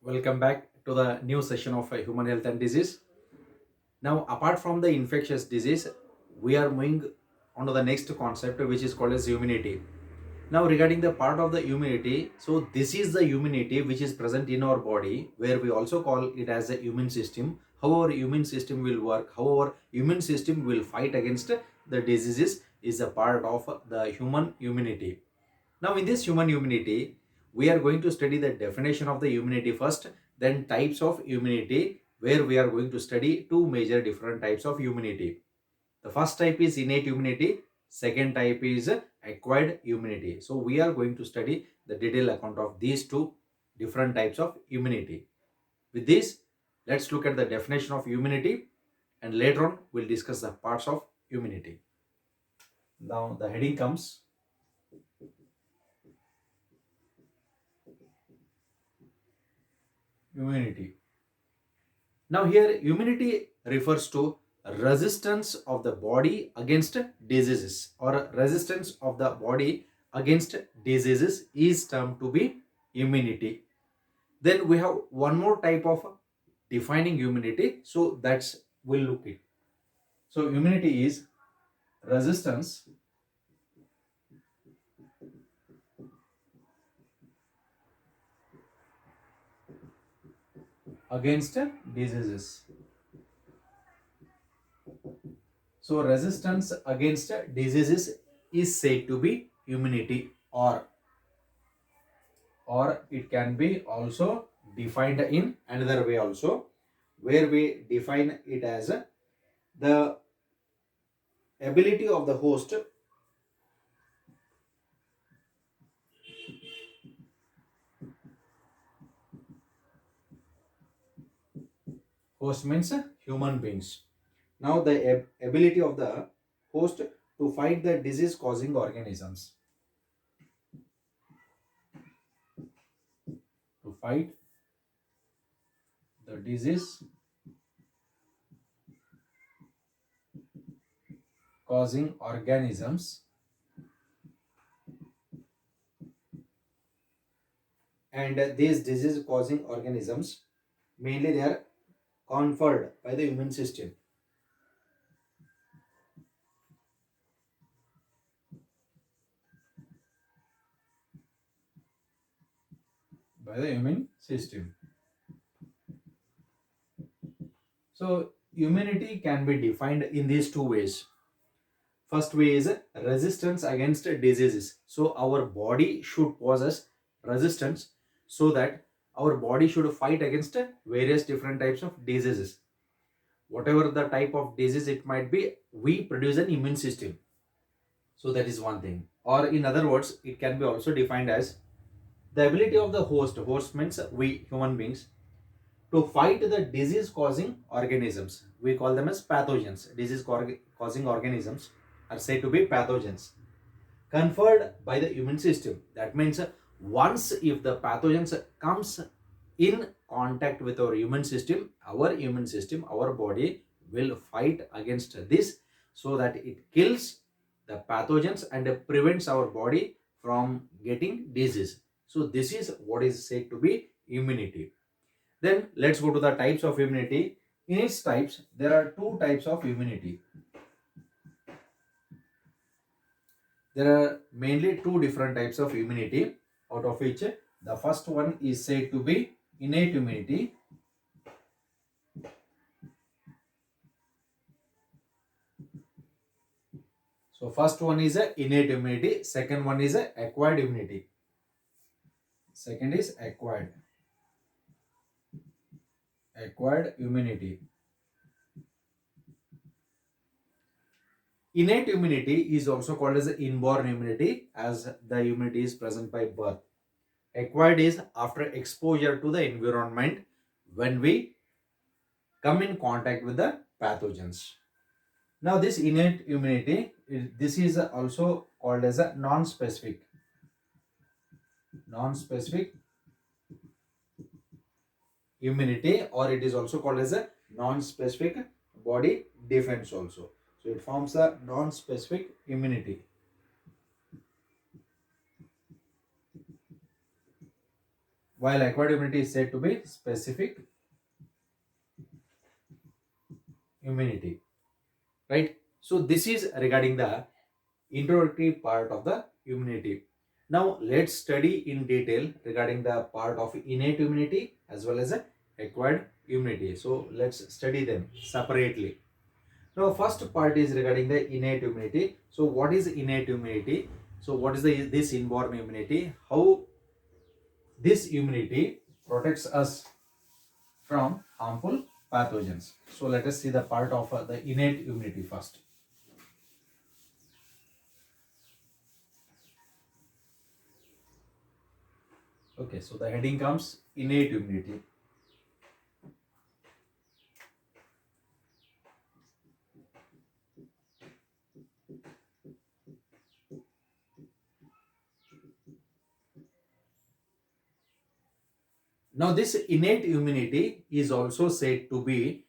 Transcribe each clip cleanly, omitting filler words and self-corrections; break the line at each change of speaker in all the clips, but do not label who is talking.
Welcome back to the new session of Human Health and Disease. Now, apart from the infectious disease, we are moving on to the next concept, which is called as immunity. Now, regarding the part of the immunity, so this is the immunity which is present in our body, where we also call it as the immune system. How our immune system will work, how our immune system will fight against the diseases is a part of the human immunity. Now, in this human immunity, we are going to study the definition of the immunity first, then types of immunity, where we are going to study two major different types of immunity. The first type is innate immunity, second type is acquired immunity. So, we are going to study the detailed account of these two different types of immunity. With this, let's look at the definition of immunity and later on we'll discuss the parts of immunity. Now, the heading comes immunity. Now here immunity refers to resistance of the body against diseases, or resistance of the body against diseases is termed to be immunity. Then we have one more type of defining immunity. So that's we'll look it. So immunity is resistance against diseases. So resistance against diseases is said to be immunity, or it can be also defined in another way also, where we define it as the ability of the host means human beings. Now the ability of the host to fight the disease causing organisms, to fight the disease causing organisms, and these disease causing organisms mainly they are conferred by the immune system, by the immune system. So immunity can be defined in these two ways. First way is resistance against diseases. So our body should possess resistance so that our body should fight against various different types of diseases. Whatever the type of disease it might be, we produce an immune system. So that is one thing. Or in other words, it can be also defined as the ability of the host means we human beings, to fight the disease causing organisms. We call them as pathogens. Disease causing organisms are said to be pathogens conferred by the immune system. That means once if the pathogens comes in contact with our immune system, our body will fight against this so that it kills the pathogens and prevents our body from getting disease. So this is what is said to be immunity. Then let's go to the types of immunity. In its types, there are two types of immunity. There are mainly two different types of immunity, out of which the first one is said to be innate immunity. So first one is a innate immunity, second one is a acquired immunity. Second is acquired immunity. Innate immunity is also called as inborn immunity, as the immunity is present by birth. Acquired is after exposure to the environment, when we come in contact with the pathogens. Now this innate immunity, this is also called as a non-specific immunity, or it is also called as a non-specific body defense also. So it forms a non-specific immunity. while acquired immunity is said to be specific immunity, right? So this is regarding the introductory part of the immunity. Now let's study in detail regarding the part of innate immunity as well as acquired immunity. So let's study them separately. Now first part is regarding the innate immunity. So what is innate immunity? So what is this inborn immunity? How this immunity protects us from harmful pathogens. So let us see the part of the innate immunity first. Okay, so the heading comes innate immunity. Now this innate immunity is also said to be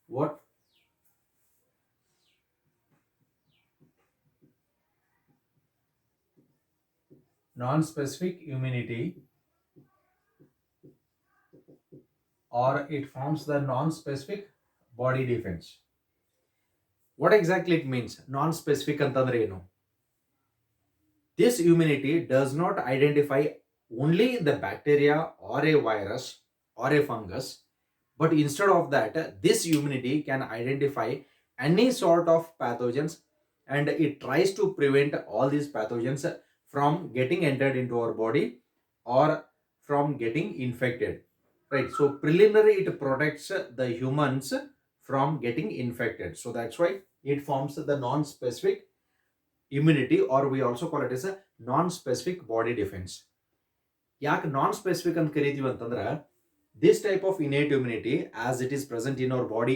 what? Non-specific immunity, or it forms the non-specific body defense. What exactly it means? Non-specific ಅಂತಂದ್ರೆ ಏನು? This immunity does not identify only the bacteria or a virus or a fungus, but instead of that, this immunity can identify any sort of pathogens, and it tries to prevent all these pathogens from getting entered into our body or from getting infected, right? So preliminary it protects the humans from getting infected. So that's why it forms the non-specific immunity, or we also call it as a non-specific body defense. ಯಾಕೆ ನಾನ್ specific ಅಂತ ಕರಿತೀವಿ ಅಂತಂದ್ರೆ, this type of innate immunity as it is present in our body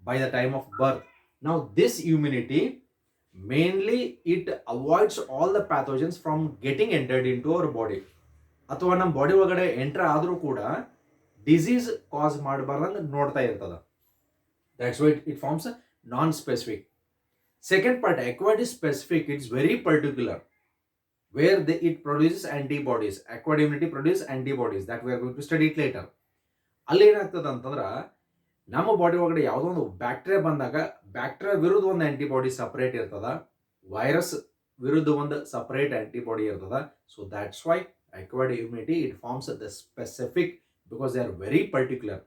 by the time of birth. Now this immunity mainly it avoids all the pathogens from getting entered into our body. ಅಥವಾ ನಮ್ಮ body ಒಳಗಡೆ enter ಆದರೂ ಕೂಡ disease ಕಾಸ್ ಮಾಡಬಾರ್ದಂಗೆ ನೋಡ್ತಾ ಇರ್ತದ. That's why it forms a non-specific. Second part, acquired is specific. It's very particular, where it produces antibodies. Acquired immunity produces antibodies that we are going to study it later. ಅಲ್ಲಿ ಏನಾಗ್ತದೆ ಅಂತಂದ್ರೆ, ನಮ್ಮ body ಒಳಗಡೆ ಯಾವುದೋ ಒಂದು bacteria ಬಂದಾಗ bacteria ವಿರುದ್ಧ ಒಂದು ಆಂಟಿಬಾಡಿ ಸಪರೇಟ್ ಇರ್ತದ, ವೈರಸ್ ವಿರುದ್ಧ ಒಂದು ಸಪರೇಟ್ ಆಂಟಿಬಾಡಿ ಇರ್ತದ. So that's why acquired immunity it forms the specific, because they are very particular.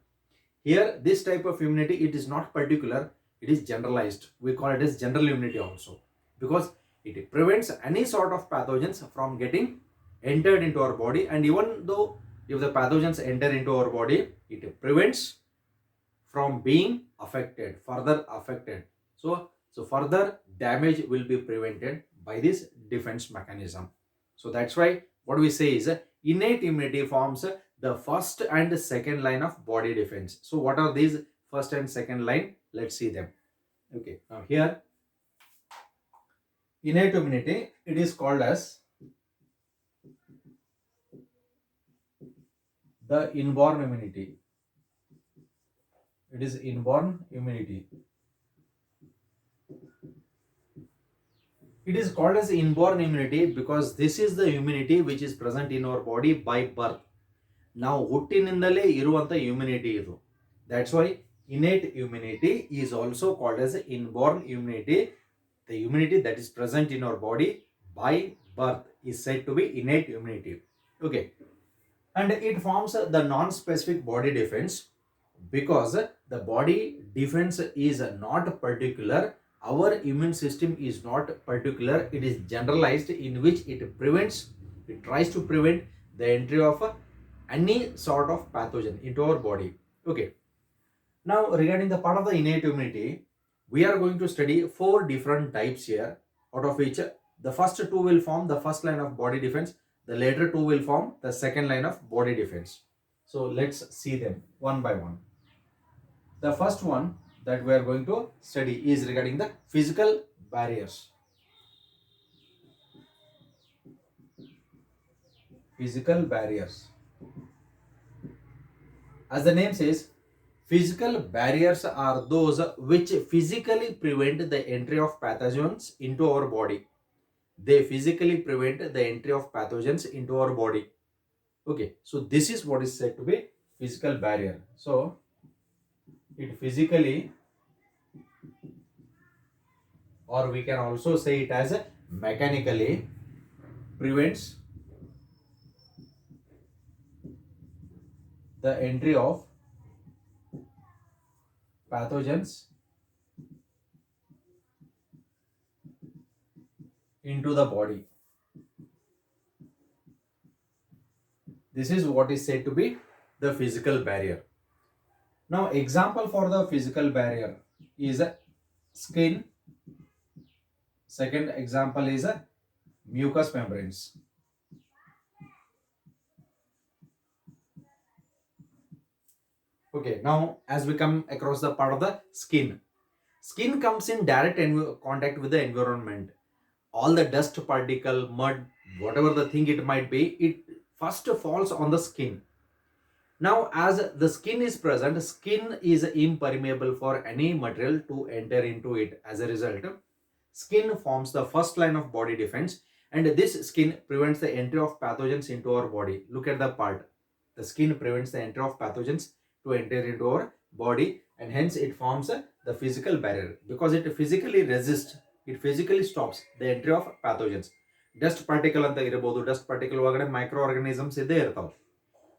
Here this type of immunity it is not particular, it is generalized. We call it as general immunity also, because it prevents any sort of pathogens from getting entered into our body, and even though if the pathogens enter into our body, it prevents from being affected, further affected. So further damage will be prevented by this defense mechanism. So that's why what we say is innate immunity forms the first and second line of body defense. So what are these first and second line? Let's see them. Okay, now here innate immunity it is called as the inborn immunity. It is inborn immunity. It is called as inborn immunity because this is the immunity which is present in our body by birth. ನಾವು ಹುಟ್ಟಿನಿಂದಲೇ ಇರುವಂತ immunity ಇದು. That's why innate immunity is also called as inborn immunity. The immunity that is present in our body by birth is said to be innate immunity. Okay, and it forms the non-specific body defense because the body defense is not particular. Our immune system is not particular, it is generalized, in which it tries to prevent the entry of any sort of pathogen into our body. Okay, now regarding the part of the innate immunity, we are going to study 4 different types here, out of which the first 2 will form the first line of body defense, the later 2 will form the second line of body defense. So let's see them one by one. The first one that we are going to study is regarding the physical barriers. Physical barriers. As the name says, physical barriers are those which physically prevent the entry of pathogens into our body. They physically prevent the entry of pathogens into our body. Okay, so this is what is said to be physical barrier. So it physically, or we can also say it as a mechanically, prevents the entry of pathogens into the body. This is what is said to be the physical barrier. Now, example for the physical barrier is a skin. Second example is a mucous membranes. Okay, now as we come across the part of the skin, skin comes in direct contact with the environment. All the dust particle, mud, whatever the thing it might be, it first falls on the skin. Now, as the skin is present, skin is impermeable for any material to enter into it. As a result, skin forms the first line of body defense, and this skin prevents the entry of pathogens into our body. Look at the part. The skin prevents the entry of pathogens to enter into our body, and hence it forms the physical barrier because it physically resists, it physically stops the entry of pathogens. Dust particle ಅಂತ ಇರಬಹುದು, dust particle ಒಳಗಡೆ microorganisms ಇದ್ದೇ ಇರ್ತಾವೆ.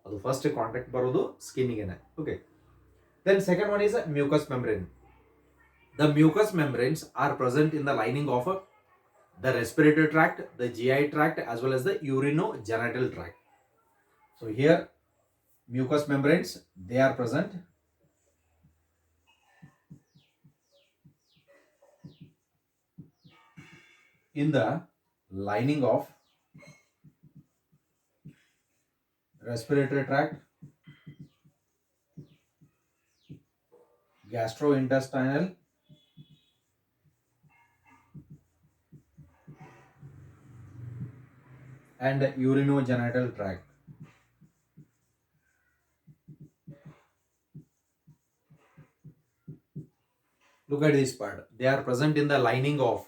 ಅದು first contact ಬರೋದು ಸ್ಕಿನ್ನಿಗೆನೆ. Okay, then second one is mucous membrane. The mucous membranes are present in the lining of the respiratory tract, the GI tract, as well as the urinogenital tract. So here, mucous membranes, they are present in the lining of respiratory tract, gastrointestinal, and urinogenital tract. Look at this part. They are present in the lining of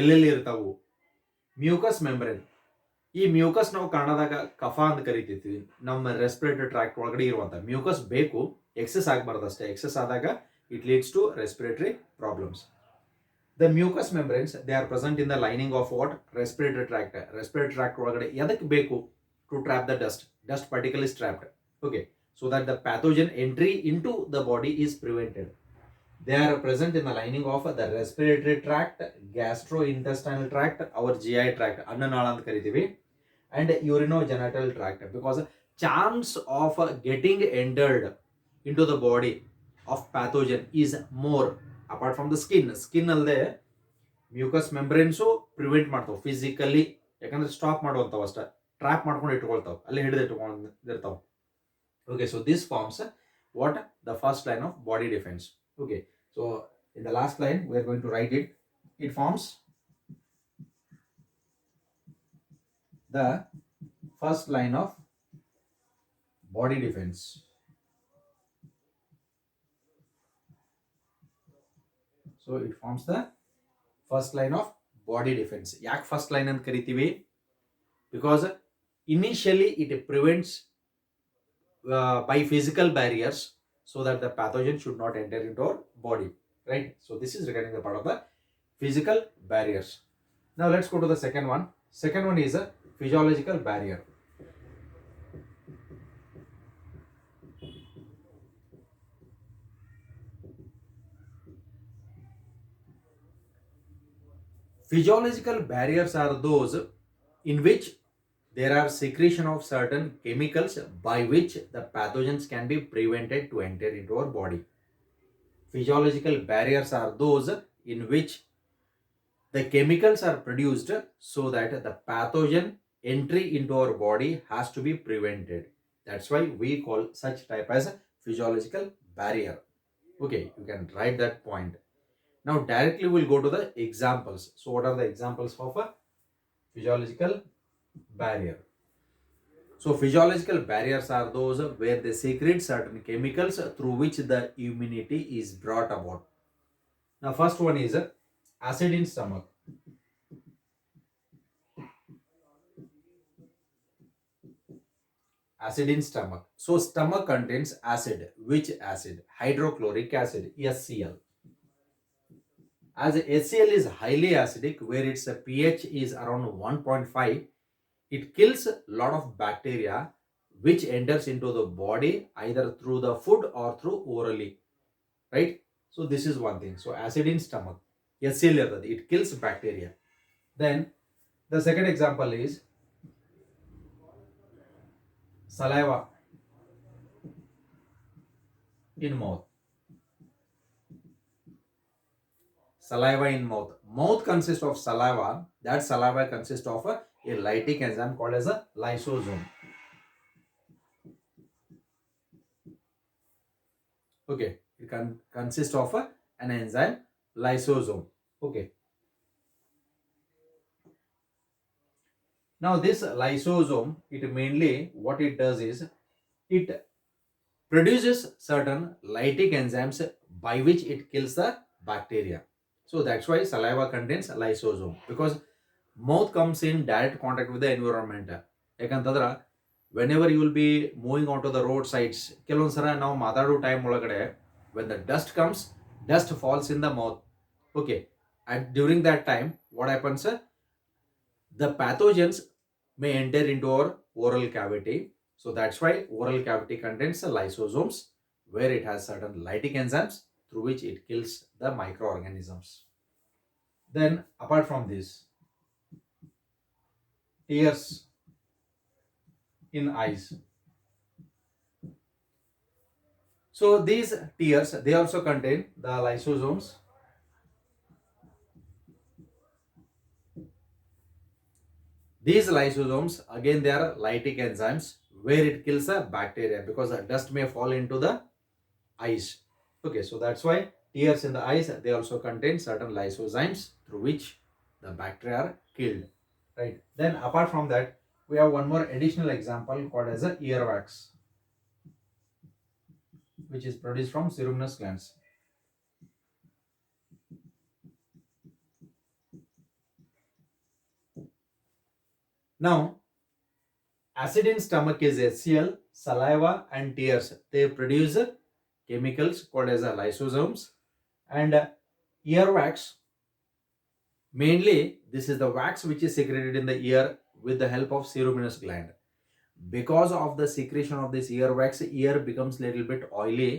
ಎಲ್ಲೆಲ್ಲಿ ಇರ್ತಾವು mucus membrane. ಈ mucus ನಾವು ಕನ್ನಡದಾಗ ಕಫ ಅಂತ ಕರಿತೀವಿ. ನಮ್ಮ respiratory tract ಒಳಗಡೆ ಇರುವಂತ ಮ್ಯೂಕಸ್ ಬೇಕು, ಎಕ್ಸೆಸ್ ಆಗಬಾರ್ದು ಅಷ್ಟೇ. ಎಕ್ಸೆಸ್ ಆದಾಗ it leads to respiratory problems. The mucous membranes they are present in the lining of what respiratory tract. Respiratory tract ಒಳಗಡೆ ಎದಕ್ಕೆ ಬೇಕು? To trap the dust. Dust particle is trapped. Okay, so that the pathogen entry into the body is prevented. They are present in the lining of the respiratory tract, gastrointestinal tract, our GI tract, ಅನ್ನನಾಳ ಅಂತ ಕರಿತೀವಿ, and urinogenital tract, because chance of getting entered into the body of pathogen is more. Apart from the skin ಅಲ್ಲದೆ mucus ಮೆಂಬ್ರೇನ್ಸು prevent ಮಾಡ್ತಾವೆ physically, ಯಾಕಂದ್ರೆ stop ಮಾಡುವಂಥವು ಅಷ್ಟೇ, trap ಮಾಡ್ಕೊಂಡು ಇಟ್ಕೊಳ್ತಾವೆ, ಅಲ್ಲಿ ಹಿಡಿದು ಇಟ್ಕೊಂಡಿರ್ತಾವೆ. Okay, so this forms what? The first line of body defense. Okay, so in the last line we are going to write it. It forms the first line of body defense. So it forms the first line of body defense. ಯಾಕೆ first line ಅಂತ ಕರಿತೀವಿ? Because initially it prevents by physical barriers so that the pathogen should not enter into our body, right? So this is regarding the part of the physical barriers. Now let's go to the second one. Second one is a physiological barrier. Physiological barriers are those in which there are secretion of certain chemicals by which the pathogens can be prevented to enter into our body. Physiological barriers are those in which the chemicals are produced so that the pathogen entry into our body has to be prevented. That's why we call such type as a physiological barrier. Okay, you can write that point. Now directly we'll go to the examples. So what are the examples of a physiological barrier? So physiological barriers are those where they secrete certain chemicals through which the immunity is brought about. Now first one is acid in stomach. acid in stomach. So stomach contains acid. Which acid? Hydrochloric acid, HCl. As HCl is highly acidic, where its pH is around 1.5, it kills a lot of bacteria which enters into the body either through the food or through orally, right? So this is one thing. So acid in stomach, HCl irradi, it kills bacteria. Then the second example is saliva in mouth. Saliva in mouth. Mouth consists of saliva. That saliva consists of a lytic enzyme called as a lysosome. Okay, it can consist of an enzyme lysosome. Okay. Now this lysosome, it mainly what it does is it produces certain lytic enzymes by which it kills the bacteria. So that's why saliva contains lysosome, because mouth comes in direct contact with the environment. ಯಾಕಂತಂದ್ರೆ whenever you will be moving onto the road sides, ಕೆಲವೊಂದ್ಸಲ ನಾವು ಮಾತಾಡೋ time ಒಳಗಡೆ when the dust comes, dust falls in the mouth. Okay, and during that time what happens, the pathogens may enter into our oral cavity. So that's why oral cavity contains lysosomes, where it has certain lytic enzymes through which it kills the microorganisms. Then apart from this, tears in eyes. So these tears, they also contain the lysosomes. These lysosomes, again, they are lytic enzymes where it kills the bacteria, because the dust may fall into the eyes. Okay, so that's why tears in the eyes, they also contain certain lysozymes through which the bacteria are killed. Right. Then apart from that, we have one more additional example called as a earwax, which is produced from ceruminous glands. Now, acid in stomach is HCl, saliva and tears. They produce chemicals called as lysosomes, and earwax, mainly this is the wax which is secreted in the ear with the help of ceruminous gland. Because of the secretion of this earwax, ear becomes little bit oily.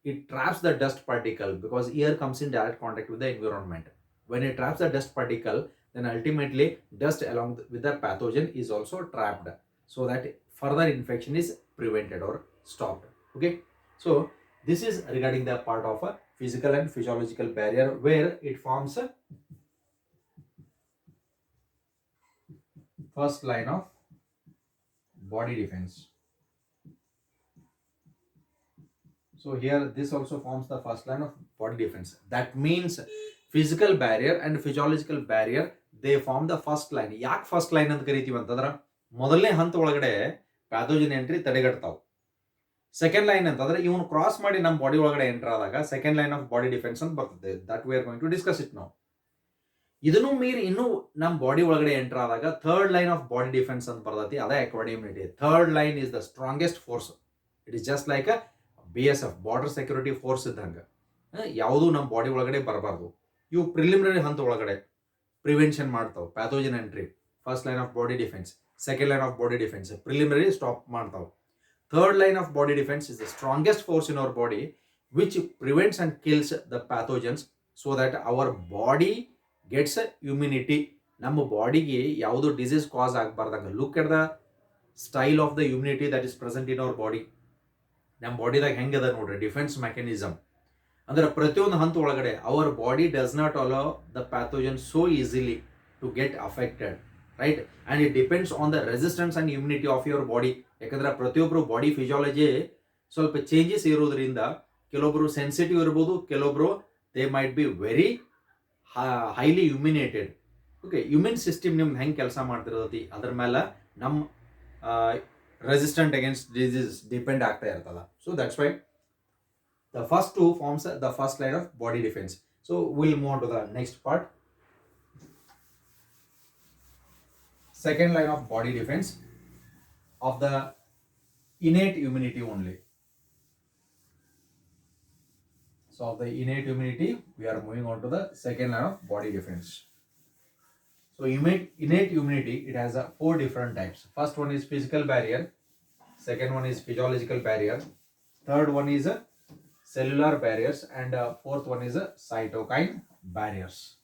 It traps the dust particle, because ear comes in direct contact with the environment. When it traps the dust particle, then ultimately dust along with the pathogen is also trapped, so that further infection is prevented or stopped. Okay, so this is regarding the part of a physical and physiological barrier, where it forms a first line of body defense. So here this also forms the first line of body defense. That means physical barrier and physiological barrier, they form the first line. ಯಾಕೆ first line ಅಂತ ಕರಿತೀವಿ ಅಂತಂದ್ರೆ ಮೊದಲನೇ ಹಂತ ಒಳಗಡೆ pathogen entry ತಡೆಗಟ್ತಾವ. Second line ಅಂತಂದ್ರೆ ಇವನು ಕ್ರಾಸ್ ಮಾಡಿ ನಮ್ಮ ಬಾಡಿ ಒಳಗಡೆ ಎಂಟರ್ ಆದಾಗ second line of body defence ಅಂತ ಬರ್ತದೆ. That we are going to discuss it ನಾವು. ಇದನ್ನು ಮೀರಿ ಇನ್ನೂ ನಮ್ಮ ಬಾಡಿ ಒಳಗಡೆ ಎಂಟರ್ ಆದಾಗ third line of body defence ಅಂತ ಬರ್ತೈತಿ. ಅದೇ acquired immunity. Third line is the strongest force. It is just like a BSF, border security force ಇದ್ದಂಗೆ. ಯಾವುದೂ ನಮ್ಮ ಬಾಡಿ ಒಳಗಡೆ ಬರಬಾರ್ದು. ಇವು ಪ್ರಿಲಿಮಿನರಿ ಹಂತ ಒಳಗಡೆ ಪ್ರಿವೆನ್ಷನ್ ಮಾಡ್ತಾವೆ pathogen entry. First line of body defence, second line of body defence, preliminary stop ಮಾಡ್ತಾವೆ. Third line of body defence is the strongest force in our body which prevents and kills the pathogens, so that our body gets immunity. ನಮ್ಮ ಬಾಡಿಗೆ ಯಾವುದು disease cause ಆಗಬಾರ್ದಂಗೆ. Look at the style of the immunity that is present in our body. ನಮ್ಮ ಬಾಡಿದಾಗ ಹೆಂಗದ ನೋಡ್ರಿ defence mechanism. ಅಂದ್ರೆ ಪ್ರತಿಯೊಂದು ಹಂತ ಒಳಗಡೆ our body does not allow the pathogen so easily to get affected, right? And it depends on the resistance and immunity of your body. ಯಾಕಂದ್ರೆ ಪ್ರತಿಯೊಬ್ಬರು ಬಾಡಿ ಫಿಸಿಯಾಲಜಿ ಸ್ವಲ್ಪ ಚೇಂಜಸ್ ಇರೋದ್ರಿಂದ ಕೆಲವೊಬ್ರು ಸೆನ್ಸಿಟಿವ್ ಇರ್ಬೋದು, ಕೆಲವೊಬ್ರು they might be very highly immunated. Okay, immune system ನಿಮ್ದು ಹೆಂಗೆ ಕೆಲಸ ಮಾಡ್ತಿರ್ತೈತಿ ಅದ್ರ ಮೇಲೆ ನಮ್ಮ resistant against disease depend ಆಗ್ತಾ ಇರ್ತದ. So that's why the first two forms the first line of body defense. So we'll move on to the next part. Second line of body defense of the innate immunity only. So of the innate immunity, we are moving on to the second line of body defense. So innate immunity, it has four different types. First one is physical barrier. Second one is physiological barrier. Third one is cellular barriers, and fourth one is cytokine barriers.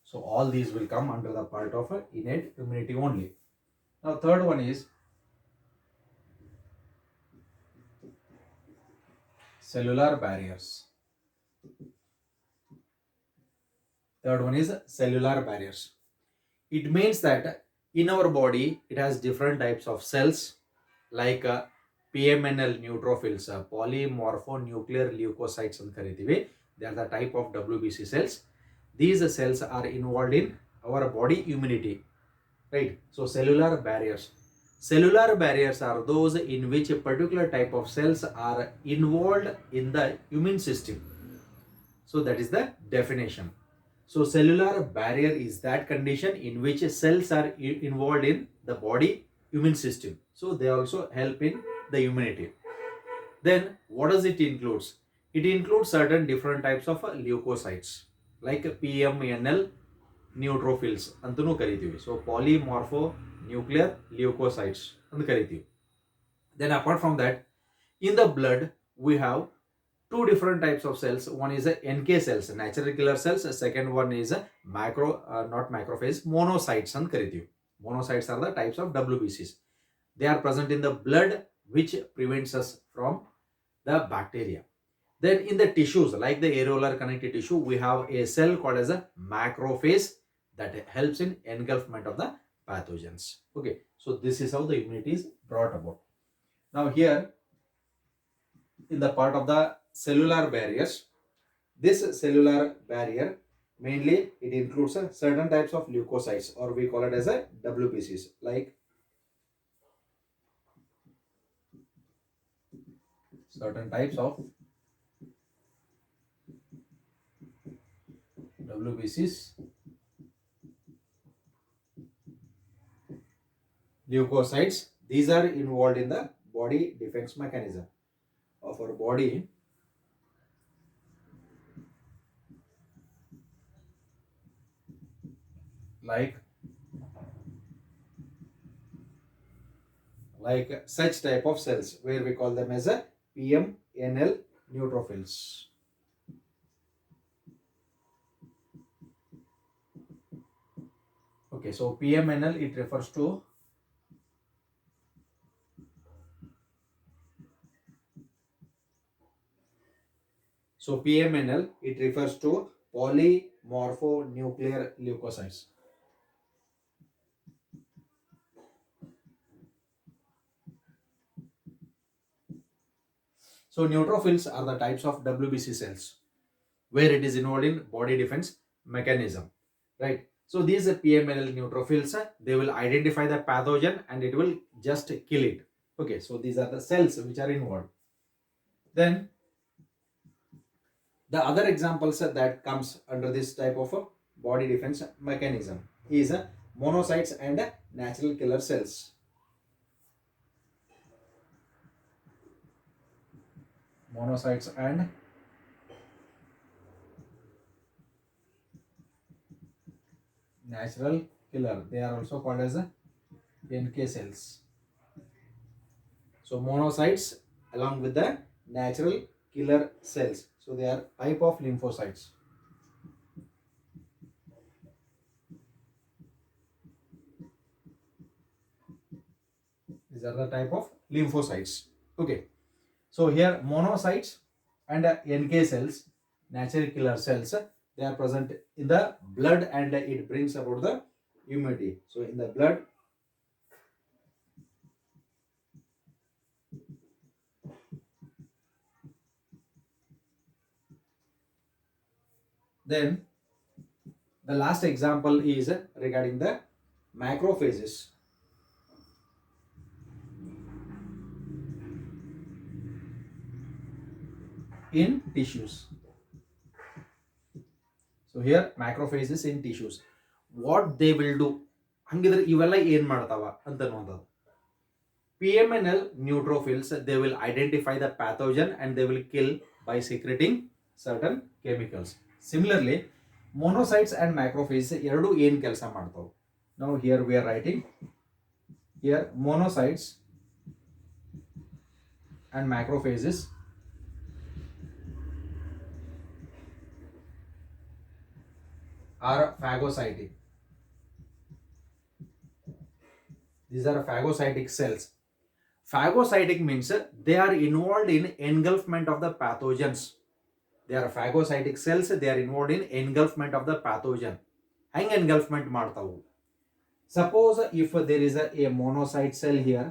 So all these will come under the part of innate immunity only. Now third one is cellular barriers. Third one is cellular barriers. It means that in our body it has different types of cells like PMNL neutrophils, polymorphonuclear leukocytes ಅಂತ ಕರಿತೀವಿ. They are the type of WBC cells. These cells are involved in our body immunity, right? So cellular barriers. Cellular barriers are those in which a particular type of cells are involved in the immune system. So that is the definition. So cellular barrier is that condition in which cells are involved in the body immune system. So they also help in the immunity. Then what does it includes? It includes certain different types of leukocytes like PMNL neutrophils ಅಂತನೂ ಕರಿತೀವಿ. So polymorphonuclear leukocytes ಅಂತ ಕರಿತೀವಿ. Then apart from that, in the blood we have two different types of cells. One is NK cells, natural killer cells. Second one is not macrophage, monocytes and karithi. Monocytes are the types of WBCs. They are present in the blood, which prevents us from the bacteria. Then in the tissues, like the areolar connective tissue, we have a cell called as a macrophage that helps in engulfment of the pathogens. Okay, so this is how the immunity is brought about. Now here, in the part of the cellular barriers, this cellular barrier mainly it includes certain types of leukocytes, or we call it as a WBCs, like certain types of WBCs, leukocytes. These are involved in the body defense mechanism of our body. Like such type of cells, where we call them as a PMNL neutrophils. Okay, so PMNL, it refers to PMNL, it refers to polymorphonuclear leukocytes. So neutrophils are the types of WBC cells where it is involved in body defense mechanism, right? So these PMNL neutrophils, they will identify the pathogen and it will just kill it. Okay, so these are the cells which are involved. Then the other examples that comes under this type of body defense mechanism is monocytes and natural killer cells. Monocytes and natural killer, they are also called as NK cells. So monocytes along with the natural killer cells, so they are type of lymphocytes. These are the type of lymphocytes. Okay, so here monocytes and NK cells, natural killer cells, they are present in the blood and it brings about the immunity. So in the blood, then the last example is regarding the macrophages. In tissues. So here macrophages in tissues, what they will do, ಹಂಗಿದ್ರೆ ಇವೆಲ್ಲ ಏನ್ ಮಾಡ್ತಾವ ಅಂತ ಅನ್ನುವಂಥದ್ದು. PMNL neutrophils, they will identify the pathogen and they will kill by secreting certain chemicals. Similarly, monocytes and macrophages ಎರಡು ಏನು ಕೆಲಸ ಮಾಡ್ತಾವೆ? Now here we are writing here monocytes and macrophages are phagocytic. These are phagocytic cells. Phagocytic means they are involved in engulfment of the pathogens. They are phagocytic cells, they are involved in engulfment of the pathogen. Hang engulfment ಮಾಡ್ತಾವು. Suppose if there is a monocyte cell here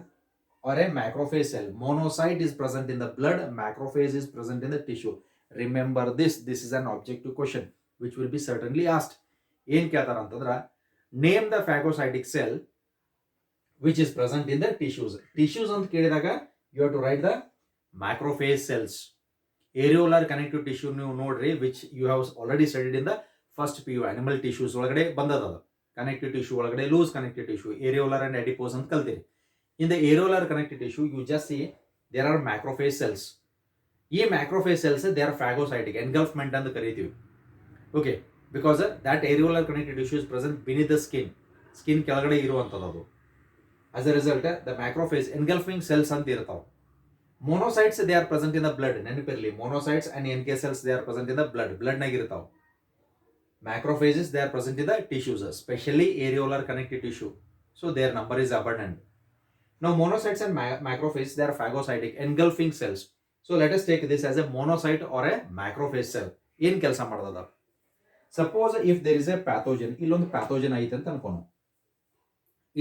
or a macrophage cell. Monocyte is present in the blood, macrophage is present in the tissue. Remember this is an objective question which will be certainly asked. ಏನು ಕೇಳ್ತಾರ ಅಂತಂದ್ರ name the phagocytic cell which is present in the tissues. Tissues ಅಂತ ಕೇಳಿದಾಗ you have to write the macrophage cells. Areolar connective tissue ನೀವು ನೋಡ್ರಿ which you have already studied in the first PU. Animal tissues ಒಳಗಡೆ ಬಂದದ ಅದು. Connective tissue ಒಳಗಡೆ loose connective tissue, areolar and adipose ಅಂತ ಕಲ್ತೀರಿ. In the areolar connective tissue, you just see there are macrophage cells. ಈ macrophage cells, they are phagocytic, engulfment ಅಂತ ಕರೀತೀವಿ. Okay, because that areolar connective tissue is present beneath the skin. Skin ಕೆಳಗಡೆ ಇರುವಂತದ್ದು ಅದು. As a result, the macrophage engulfing cells ಅಂತ ಇರ್ತಾವೆ. Monocytes, they are present in the blood. ನೆನಪಿರಲಿ, monocytes and NK cells, they are present in the blood. Blood ನಾಗ ಇರ್ತಾವೆ. Macrophages, they are present in the tissues, especially areolar connective tissue. So their number is abundant. Now monocytes and macrophages, they are phagocytic, engulfing cells. So let us take this as a monocyte or a macrophage cell. ಏನು ಕೆಲಸ ಮಾಡ್ತದ? Suppose if there is a pathogen, ಇಲ್ಲೊಂದು pathogen ಐತೆ ಅಂತ ಅನ್ಕೋಣ.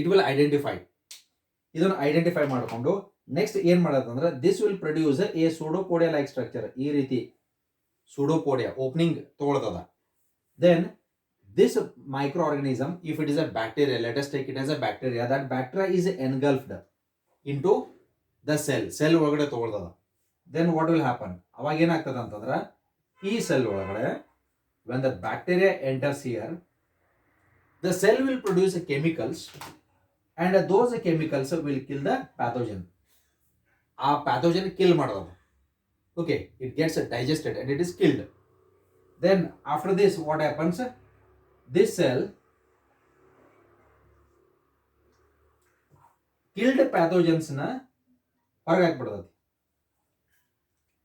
It will identify. ಇದನ್ನು identify ಮಾಡಿಕೊಂಡು next ಏನು ಮಾಡೋದಂದ್ರೆ this will produce a pseudopodia like structure. ಈ ರೀತಿ pseudopodia opening ತಗೊಳ್ತದ. Then this microorganism, if it is a bacteria, let us take it as a bacteria, that bacteria is engulfed into the cell ಒಳಗಡೆ ತಗೊಳ್ತದ. Then what will happen? ಅವಾಗ ಏನಾಗ್ತದ ಅಂತಂದ್ರೆ ಈ cell ಒಳಗಡೆ when the bacteria enters here, the cell will produce chemicals and those chemicals will kill the pathogen. ಆ pathogen kill ಮಾಡೋದು. Okay, it gets digested and it is killed. Then after this what happens? This cell killed pathogens na ಹೊರಗೆ ಹಾಕ್ಬಿಡ್ತದೆ.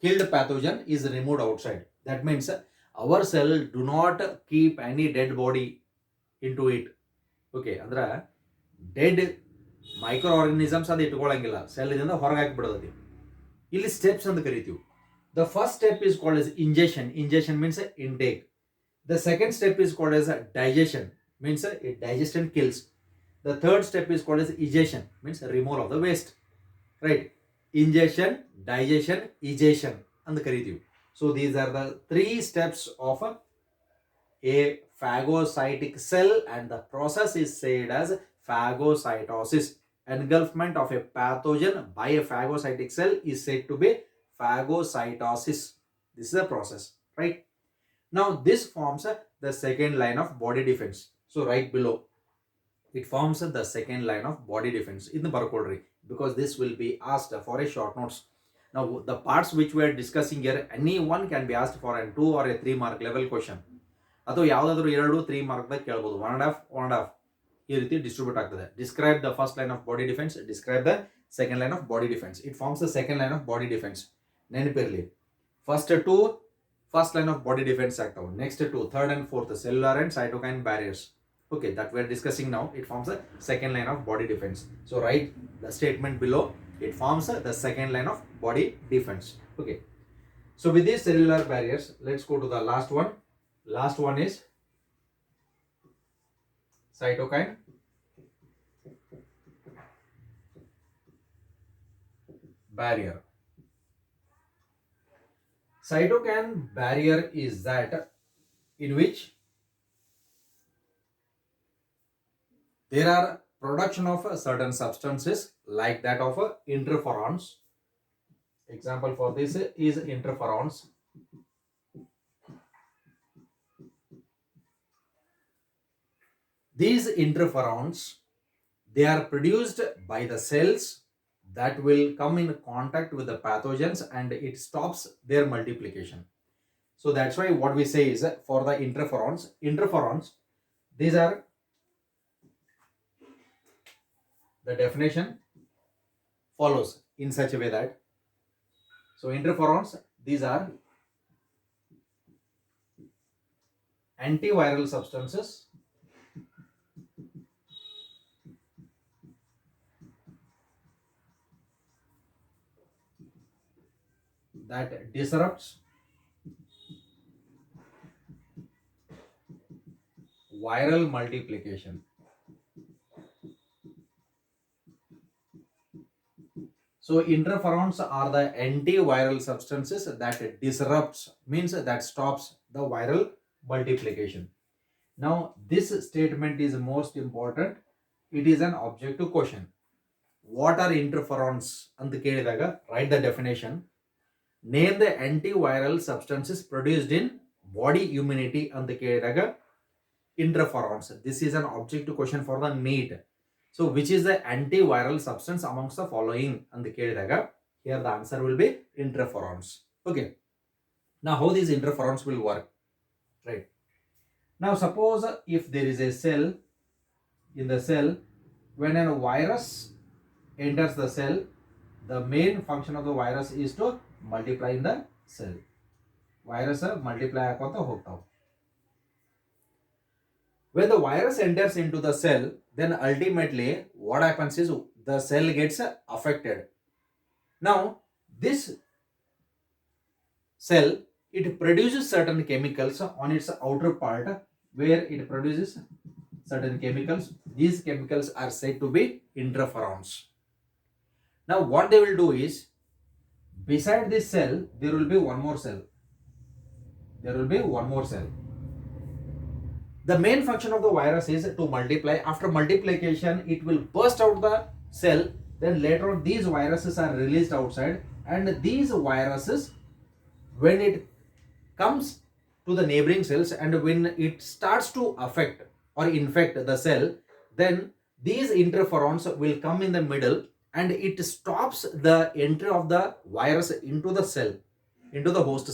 Killed pathogen is removed outside. That means our cell do not keep any dead body into it. Okay, ಅಂದ್ರೆ dead ಮೈಕ್ರೋಆರ್ಗನಿಸಮ್ಸ್ ಅದು ಇಟ್ಕೊಳ್ಳಂಗಿಲ್ಲ, cell ಇದರಿಂದ ಹೊರಗೆ ಹಾಕಿಬಿಡೋದು. ಇಲ್ಲಿ steps ಅಂತ ಕರಿತೀವಿ. The first step is called as injection. Injection means intake. The second step is called as digestion, means it digests and kills. The third step is called as egestion, means removal of the waste. Right? Ingestion, digestion, egestion and karidivu. So these are the three steps of a phagocytic cell and the process is said as phagocytosis. Engulfment of a pathogen by a phagocytic cell is said to be phagocytosis. This is the process, right? Now this forms the second line of body defense. So right below it forms the second line of body defense in the barcode, because this will be asked for a short notes. Now the parts which we are discussing here, anyone can be asked for a 2 or a 3 mark level question. ಅಥವಾ ಯಾವುದಾದ್ರೂ 2-3 mark ದಾಗ ಕೇಳಬಹುದು. 1.5 ಈ ರೀತಿ distribute ಆಗ್ತದೆ. Describe the first line of body defence, describe the second line of body defence. It forms the second line of body defence. ನೆನಪಿರಲಿ, first to first line of body defense ಆಗ್ತಾವೆ. Next to third and fourth cellular and cytokine barriers. Okay, that we are discussing now. It forms the second line of body defense. So write the statement below. It forms the second line of body defense. Okay. So with these cellular barriers, let's go to the last one. Last one is cytokine barrier. Cytokine barrier is that in which there are production of certain substances like that of interferons. Example for this is interferons. These interferons, they are produced by the cells that will come in contact with the pathogens and it stops their multiplication. So that's why what we say is for the interferons, these are the definition follows in such a way that, so interferons, these are antiviral substances that disrupts viral multiplication. So interferons are the antiviral substances that disrupts, means that stops the viral multiplication. Now this statement is most important. It is an objective question. What are interferons ಅಂತ ಕೇಳಿದಾಗ write the definition. Name the antiviral substances produced in body immunity ಅಂತ ಕೇಳಿದಾಗ interferons. This is an objective question for the NEET. So which is the antiviral substance amongst the following ಅಂತ ಕೇಳಿದಾಗ here the answer will be interferons. Okay. Now how these interferons will work, right? Now suppose if there is a cell, in the cell when a virus enters the cell, the main function of the virus is to multiply in the cell. Virus multiply ಆಕೋತ ಹೋಗ್ತಾವ. When the virus enters into the cell, then ultimately what happens is the cell gets affected. Now this cell, it produces certain chemicals on its outer part, where it produces certain chemicals. These chemicals are said to be interferons. Now what they will do is, beside this cell there will be one more cell. The main function of the virus is to multiply. After multiplication it will burst out the cell, then later on these viruses are released outside, and these viruses, when it comes to the neighboring cells and when it starts to affect or infect the cell, then these interferons will come in the middle and it stops the entry of the virus into the cell, into the host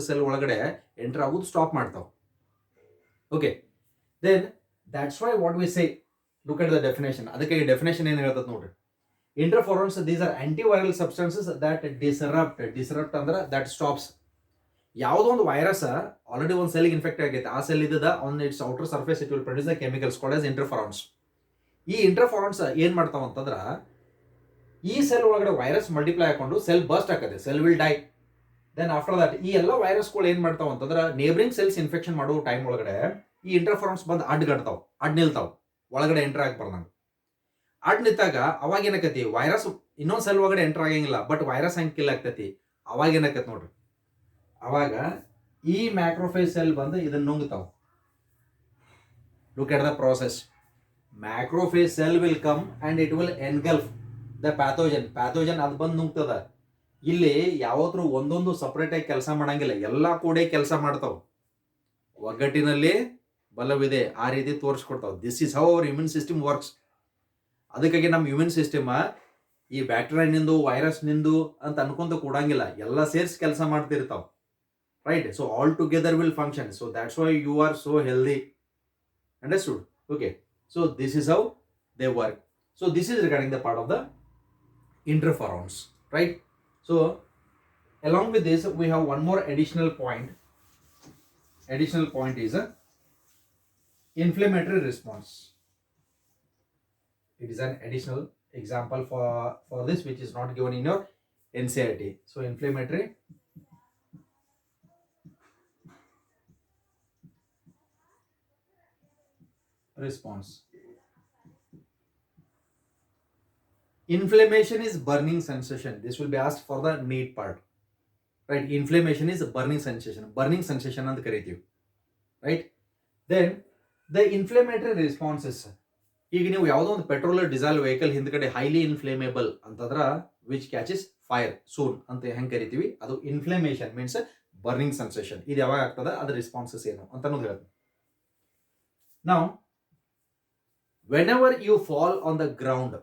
cell ಒಳಗಡೆ enter ಆಗೋದು stop ಮಾಡ್ತಾವ. Okay, then that's why what we say, look at the definition. ಅದಕ್ಕೆ ಈ definition ಏನು ಹೇಳ್ತದೆ ನೋಡ್ರಿ. Interferons, these are antiviral substances that disrupt ಅಂದ್ರೆ that stops. ಯಾವುದೋ ಒಂದು ವೈರಸ್ ಆಲ್ರೆಡಿ ಒಂದು ಸೆಲ್ಗೆ ಇನ್ಫೆಕ್ಟ್ ಆಗೈತೆ, ಆ ಸೆಲ್ ಇದ್ದದ on its outer surface it will produce the chemicals called as interferons. ಈ ಇಂಟರ್ಫೆರಾನ್ಸ್ ಏನ್ ಮಾಡ್ತಾವ ಅಂತಂದ್ರ, ಈ ಸೆಲ್ ಒಳಗಡೆ ವೈರಸ್ ಮಲ್ಟಿಪ್ಲೈ ಹಾಕೊಂಡು ಸೆಲ್ ಬರ್ಸ್ಟ್ ಆಗತ್ತೆ, cell will die. Then after that ಈ ಎಲ್ಲ ವೈರಸ್ಗಳು ಏನ್ ಮಾಡ್ತಾವ ಅಂತಂದ್ರ ನೇಬರಿಂಗ್ ಸೆಲ್ಸ್ ಇನ್ಫೆಕ್ಷನ್ ಮಾಡೋ ಟೈಮ್ ಒಳಗಡೆ ಈ ಇಂಟರ್ಫೆರಾನ್ಸ್ ಬಂದು ಅಡ್ ನಿಲ್ತಾವ, ಒಳಗಡೆ ಎಂಟರ್ ಆಗ್ಬಾರ್ದಂಗ. ಅಡ್ ನಿಂತಾಗ ಅವಾಗ ಏನಕತಿ, ವೈರಸ್ ಇನ್ನೊಂದ್ ಸೆಲ್ ಒಳಗಡೆ ಎಂಟರ್ ಆಗಂಗಿಲ್ಲ, ಬಟ್ ವೈರಸ್ ಹಂಗೆ ಕಿಲ್ ಆಗ್ತತಿ. ಅವಾಗ ಏನಕತಿ ನೋಡ್ರಿ, ಅವಾಗ ಈ ಮ್ಯಾಕ್ರೋಫೇಜ್ ಸೆಲ್ ಬಂದು ಇದನ್ನ ನುಂಗ್ತಾವ. Look at the process. Macrophage cell will come and it will engulf the pathogen ಅದು ಬಂದು ನುಂಗ್ತದ. ಇಲ್ಲಿ ಯಾವತ್ತೂ ಒಂದೊಂದು ಸಪರೇಟ್ ಆಗಿ ಕೆಲಸ ಮಾಡಂಗಿಲ್ಲ, ಎಲ್ಲಾ ಕೂಡ ಕೆಲಸ ಮಾಡ್ತಾವ. ಒಗ್ಗಟ್ಟಿನಲ್ಲಿ ಬಲವಿದೆ ಆ ರೀತಿ ತೋರಿಸ್ಕೊಡ್ತಾವ. This is how our immune system works. ಅದಕ್ಕಾಗಿ ನಮ್ಮ ಇಮ್ಯೂನ್ ಸಿಸ್ಟಮ್ ಈ ಬ್ಯಾಕ್ಟೀರಿಯಾ ನಿಂದು ವೈರಸ್ ನಿಂದು ಅಂತ ಅನ್ಕೊಂತ ಕೂಡಂಗಿಲ್ಲ, ಎಲ್ಲ ಸೇರ್ಸಿ ಕೆಲಸ ಮಾಡ್ತಿರ್ತಾವ. Right, so all together will function. So that's why you are so healthy. Understood? Okay, so this is how they work. So this is regarding the part of the interferons, right? So along with this we have one more additional point. Additional point is a inflammatory response. It is an additional example for this which is not given in your NCERT. So inflammatory response. Inflammation is burning sensation. This will be asked for the NEET part, right? Inflammation is burning sensation ಅಂತ ಕರೀತೀವಿ, right? Then the inflammatory responses, ಈಗ ನೀವು ಯಾವುದೋ ಒಂದು petrol diesel vehicle ಹಿಂದ್ಗಡೆ highly inflammable ಅಂತಂದ್ರ which catches fire soon ಅಂತ ಹೆಂಗ್ ಕರಿತೀವಿ, ಅದು ಇನ್ಫ್ಲಮೇಷನ್ ಮೀನ್ಸ್ ಬರ್ನಿಂಗ್ ಸೆನ್ಸೇಷನ್. ಇದು ಯಾವಾಗ ಆಗ್ತದ, ಅದ್ರ ರೆಸ್ಪಾನ್ಸಸ್ ಏನು ಅಂತ ಹೇಳ್ತೀನಿ. Now whenever you fall on the ground,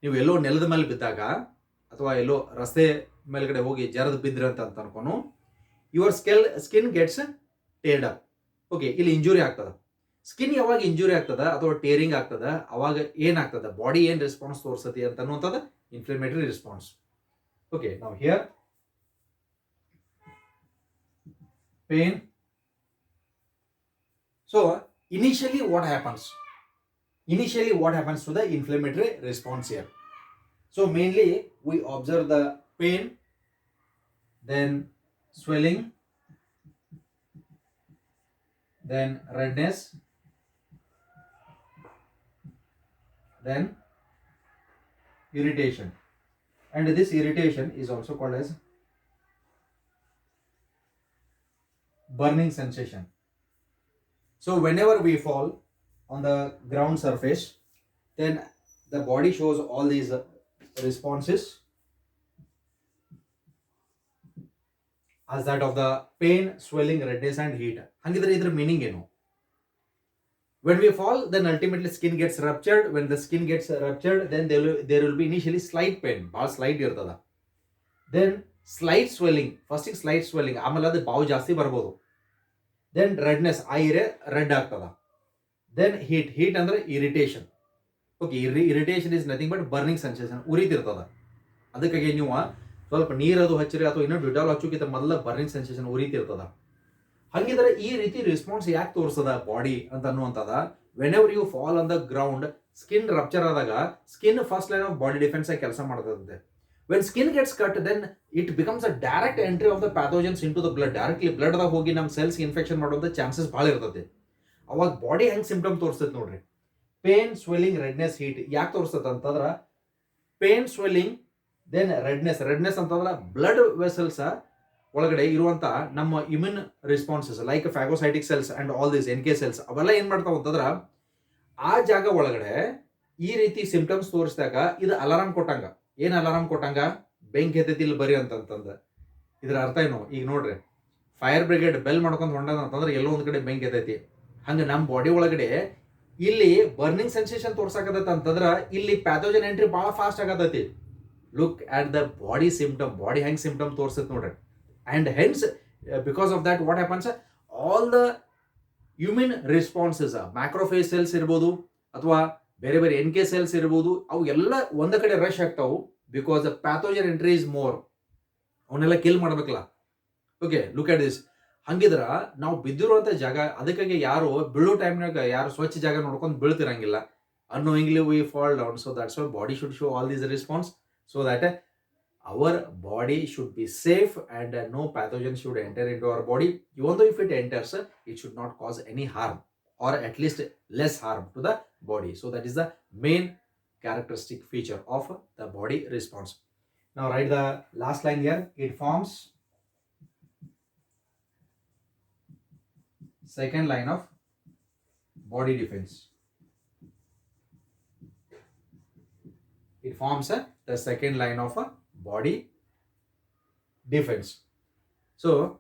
ನೀವು ಎಲ್ಲೋ ನೆಲದ ಮೇಲೆ ಬಿದ್ದಾಗ ಅಥವಾ ಎಲ್ಲೋ ರಸ್ತೆ ಮೇಲ್ಗಡೆ ಹೋಗಿ ಜರದ್ ಬಿದ್ರಿ ಅಂತ ಅನ್ಕೋನು, your skin gets teared up. Okay, ಇಲ್ಲಿ ಇಂಜುರಿ ಆಗ್ತದ. ಸ್ಕಿನ್ ಯಾವಾಗ ಇಂಜುರಿ ಆಗ್ತದ ಅಥವಾ ಟೇರಿಂಗ್ ಆಗ್ತದ ಅವಾಗ ಏನಾಗ್ತದ, ಬಾಡಿ ಏನ್ ರೆಸ್ಪಾನ್ಸ್ ತೋರಿಸತಿ ಅಂತ ಅನ್ನುವಂಥದ್ದು ಇನ್ಫ್ಲಮೇಟರಿ ರೆಸ್ಪಾನ್ಸ್. ಓಕೆ, ನಾವು here pain. So initially what happens to the inflammatory response here? So mainly we observe the pain, then swelling, then redness, then irritation, and this irritation is also called as burning sensation. So whenever we fall on the ground surface, then the body shows all these responses as that of the pain, swelling, redness and heat. Hangidre idra meaning eno? When we fall, then ultimately skin gets ruptured. When the skin gets ruptured, then there will be initially slight pain, ball slight irtada. Then slight swelling, first slight swelling, ಆಮೇಲೆ ಅದು ಬಾವು ಜಾಸ್ತಿ ಬರ್ಬೋದು. Then redness, ಆ area red ಆಗ್ತದ. Then heat ಅಂದ್ರೆ irritation. Okay, irritation is nothing but burning sensation, ಉರಿತಿರ್ತದ. ಅದಕ್ಕಾಗಿ ನೀವು ಸ್ವಲ್ಪ ನೀರದು ಹಚ್ಚಿರಿ ಅಥವಾ ಇನ್ನೂ ಡಿಟಾಲ್ ಹಚ್ಚೋಕ್ಕಿಂತ ಮೊದಲ ಬರ್ನಿಂಗ್ ಸೆನ್ಸೇಷನ್ ಉರಿತಿರ್ತದ. ಹಂಗಿದ್ರೆ ಈ ರೀತಿ ರೆಸ್ಪಾನ್ಸ್ ಯಾಕೆ ತೋರಿಸ್ತದ ಬಾಡಿ ಅಂತ ಅನ್ನುವಂಥದ, whenever you fall on the ground, skin rupture ಆದಾಗ skin first line of body defence ಆಗಿ ಕೆಲಸ ಮಾಡ್ತದಂತೆ. When skin gets cut, then it becomes a direct entry of the pathogens into the blood. Directly blood ದಾಗ ಹೋಗಿ ನಮ್ಮ cells infection ಮಾಡೋದ chances ಭಾಳ ಇರ್ತದೆ. ಅವಾಗ ಬಾಡಿ ಹೆಂಗ್ ಸಿಂಪ್ಟಮ್ ತೋರಿಸ್ತೈತೆ ನೋಡ್ರಿ. Pain, swelling, redness, heat. ಯಾಕೆ ತೋರಿಸ್ತದೆ ಅಂತಂದ್ರ ಪೇನ್, ಸ್ವೆಲ್ಲಿಂಗ್, ದೆನ್ ರೆಡ್ನೆಸ್ ಅಂತಂದ್ರ ಬ್ಲಡ್ ವೆಸಲ್ಸ್ ಒಳಗಡೆ ಇರುವಂತ ನಮ್ಮ immune responses like phagocytic cells and all this NK cells ಅವೆಲ್ಲ ಏನ್ ಮಾಡ್ತಾವ ಅಂತಂದ್ರ ಆ ಜಾಗ ಒಳಗಡೆ ಈ ರೀತಿ ಸಿಂಪ್ಟಮ್ಸ್ ತೋರಿಸಿದಾಗ ಇದು ಅಲಾರಾಮ್ ಕೊಟ್ಟಂಗ. ಏನ್ ಅಲಾರಾಮ್ ಕೊಟ್ಟಂಗ? ಬೆಂಕಿ ಎತ್ತೈತಿ ಇಲ್ಲಿ ಬರಿ ಅಂತಂದ. ಇದ್ರ ಅರ್ಥ ಏನು? ಈಗ ನೋಡ್ರಿ, ಫೈರ್ ಬ್ರಿಗೇಡ್ ಬೆಲ್ ಮಾಡ್ಕೊಂಡು ಹೊಂಡದ ಅಂತಂದ್ರೆ ಎಲ್ಲೋ ಒಂದ್ ಕಡೆ ಬೆಂಕಿ ಎತ್ತೈತಿ. ಹಂಗ ನಮ್ಮ ಬಾಡಿ ಒಳಗಡೆ ಇಲ್ಲಿ ಬರ್ನಿಂಗ್ ಸೆನ್ಸೇಷನ್ ತೋರ್ಸಾಕತ್ತ ಅಂತಂದ್ರ ಇಲ್ಲಿ ಪ್ಯಾಥೋಜನ್ ಎಂಟ್ರಿ ಬಹಳ ಫಾಸ್ಟ್ ಆಗತೈತಿ. Look at the body symptom, body ಹೆಂಗ್ ಸಿಂಪ್ಟಮ್ ತೋರಿಸ್ತೈತಿ ನೋಡ್ರಿ. And hence because of that what happens, all the immune responses, macrophage cells ಇರ್ಬೋದು ಅಥವಾ ಬೇರೆ ಬೇರೆ NK ಸೆಲ್ಸ್ ಇರ್ಬೋದು, ಅವು ಎಲ್ಲ ಒಂದ ಕಡೆ ರಶ್ ಆಗ್ತಾವು. Because the pathogen entry is more, ಅವನ್ನೆಲ್ಲ ಕಿಲ್ ಮಾಡ್ಬೇಕಲ್ಲ. Okay, look at this. ಹಂಗಿದ್ರ ನಾವು ಬಿದ್ದಿರುವಂತ ಜಾಗ, ಅದಕ್ಕಾಗಿ ಯಾರು ಬೀಳೋ ಟೈಮ್ನಾಗ ಯಾರು ಸ್ವಚ್ಛ ಜಾಗ ನೋಡ್ಕೊಂಡು ಬೀಳ್ತಿರಂಗಿಲ್ಲ. unknowingly we fall down. So that's why body should show all these response, so that our body should be safe and no pathogen should enter into our body. Even though if it enters, it should not cause any harm, or at least less harm to the body. So that is the main characteristic feature of the body response. Now write the last line here. It forms second line of body defense. It forms the second line of body defense. So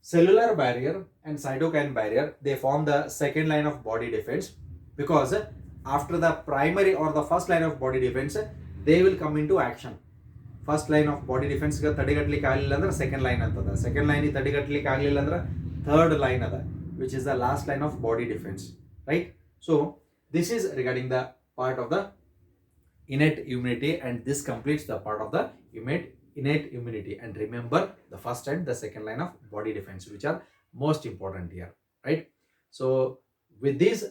cellular barrier and cytokine barrier, they form the second line of body defense, because after the primary or the first line of body defense, they will come into action. First line of body defense ಗೆ ತಡೆಗಟ್ಟಲಿಕ್ಕೆ ಆಗಲಿಲ್ಲ ಅಂದ್ರೆ second line ಅಂತದ, second line ತಡೆಗಟ್ಟಲಿಕ್ಕೆ ಆಗಲಿಲ್ಲ ಅಂದ್ರೆ third line ಅದ, which is the last line of body defense, right? So this is regarding the part of the innate immunity, and this completes the part of the innate immunity. And remember the first and the second line of body defense, which are most important here, right? So with these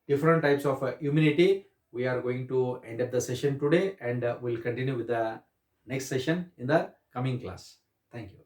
different types of immunity, we are going to end up the session today, and we'll continue with the next session in the coming class. Thank you.